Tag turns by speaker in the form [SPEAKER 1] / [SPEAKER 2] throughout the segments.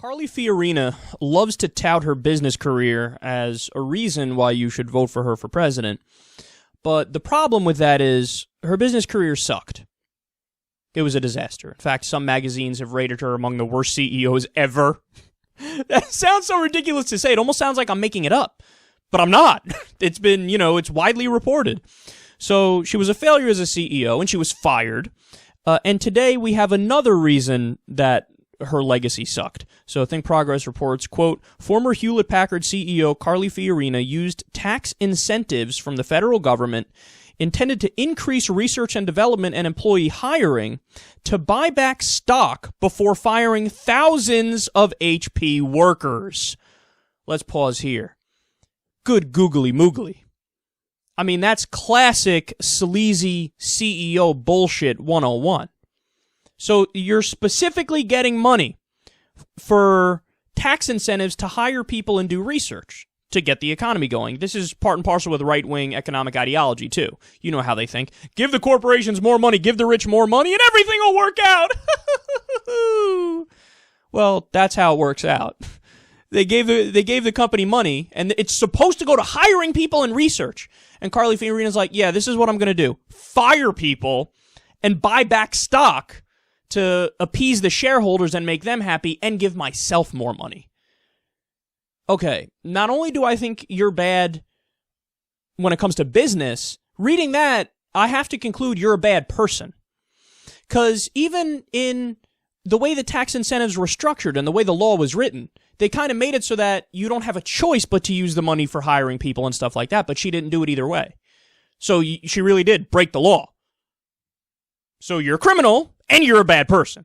[SPEAKER 1] Carly Fiorina loves to tout her business career as a reason why you should vote for her for president. But the problem with that is her business career sucked. It was a disaster. In fact, some magazines have rated her among the worst CEOs ever. That sounds so ridiculous to say. It almost sounds like I'm making it up. But I'm not. It's been, it's widely reported. So she was a failure as a CEO, and she was fired. And today we have another reason that her legacy sucked. So Think Progress reports, quote, former Hewlett-Packard CEO Carly Fiorina used tax incentives from the federal government intended to increase research and development and employee hiring to buy back stock before firing thousands of HP workers. Let's pause here. Good googly moogly. I mean, that's classic sleazy CEO bullshit 101. So you're specifically getting money for tax incentives to hire people and do research to get the economy going. This is part and parcel with right-wing economic ideology, too. You know how they think. Give the corporations more money, give the rich more money, and everything will work out. Well, that's how it works out. They gave the company money, and it's supposed to go to hiring people and research. And Carly Fiorina's like, yeah, this is what I'm going to do. Fire people and buy back stock to appease the shareholders and make them happy and give myself more money. Okay, not only do I think you're bad when it comes to business, reading that, I have to conclude you're a bad person. Because even in the way the tax incentives were structured and the way the law was written, they kind of made it so that you don't have a choice but to use the money for hiring people and stuff like that, but she didn't do it either way. So she really did break the law. So you're a criminal, and you're a bad person.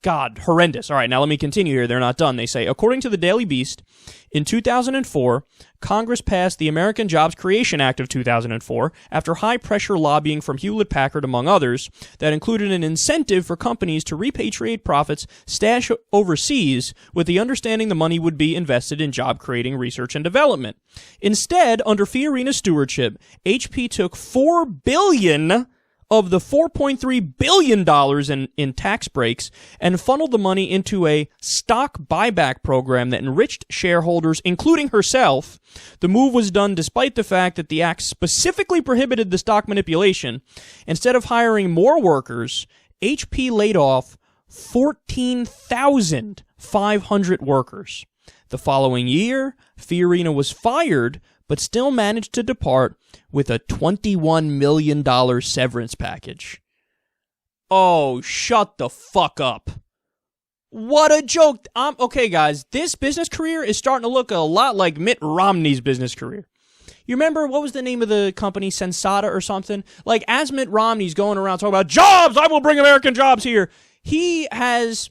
[SPEAKER 1] God, horrendous. All right, now let me continue here. They're not done. They say, according to the Daily Beast, in 2004, Congress passed the American Jobs Creation Act of 2004 after high-pressure lobbying from Hewlett-Packard, among others, that included an incentive for companies to repatriate profits stashed overseas with the understanding the money would be invested in job-creating research and development. Instead, under Fiorina's stewardship, HP took $4 billion of the $4.3 billion in tax breaks and funneled the money into a stock buyback program that enriched shareholders, including herself. The move was done despite the fact that the act specifically prohibited the stock manipulation. Instead of hiring more workers, HP laid off 14,500 workers. The following year, Fiorina was fired, but still managed to depart with a $21 million severance package. Oh, shut the fuck up. What a joke. Okay, guys, this business career is starting to look a lot like Mitt Romney's business career. You remember, what was the name of the company, Sensata or something? Like, as Mitt Romney's going around talking about jobs, I will bring American jobs here, he has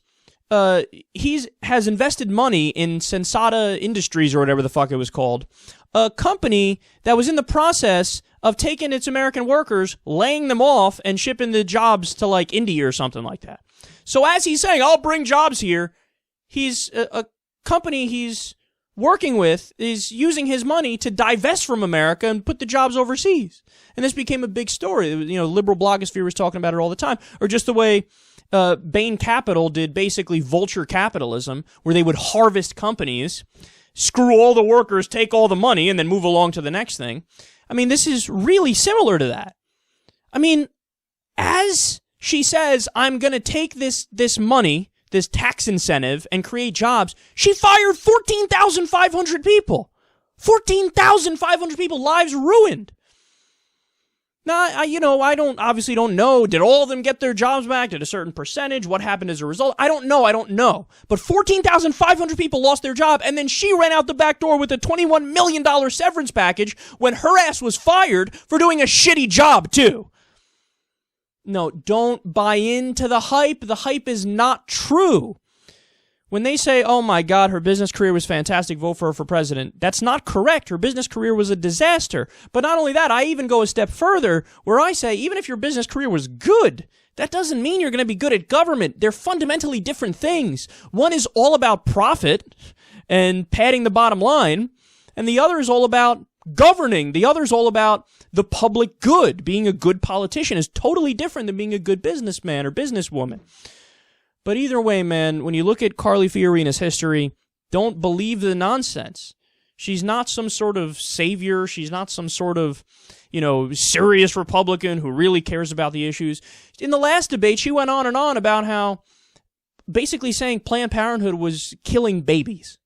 [SPEAKER 1] invested money in Sensata Industries or whatever the fuck it was called, a company that was in the process of taking its American workers, laying them off, and shipping the jobs to, like, India or something like that. So as he's saying, I'll bring jobs here, he's a company he's working with is using his money to divest from America and put the jobs overseas. And this became a big story. Liberal blogosphere was talking about it all the time. Or just the way Bain Capital did basically vulture capitalism, where they would harvest companies, screw all the workers, take all the money, and then move along to the next thing. I mean, this is really similar to that. I mean, as she says, I'm going to take this money, this tax incentive, and create jobs, she fired 14,500 people. 14,500 people, lives ruined. Now, I obviously don't know. Did all of them get their jobs back? Did a certain percentage? What happened as a result? I don't know. But 14,500 people lost their job, and then she ran out the back door with a $21 million severance package when her ass was fired for doing a shitty job, too. No, don't buy into the hype. The hype is not true. When they say, oh my God, her business career was fantastic, vote for her for president, that's not correct. Her business career was a disaster. But not only that, I even go a step further where I say, even if your business career was good, that doesn't mean you're going to be good at government. They're fundamentally different things. One is all about profit and padding the bottom line, and the other is all about governing. The other is all about the public good. Being a good politician is totally different than being a good businessman or businesswoman. But either way, man, when you look at Carly Fiorina's history, don't believe the nonsense. She's not some sort of savior. She's not some sort of, serious Republican who really cares about the issues. In the last debate, she went on and on about how basically saying Planned Parenthood was killing babies.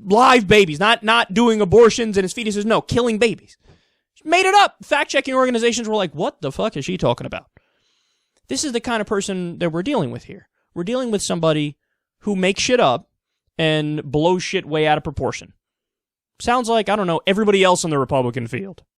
[SPEAKER 1] Live babies, not doing abortions and his fetuses. No, killing babies. She made it up. Fact-checking organizations were like, what the fuck is she talking about? This is the kind of person that we're dealing with here. We're dealing with somebody who makes shit up and blows shit way out of proportion. Sounds like, I don't know, everybody else in the Republican field.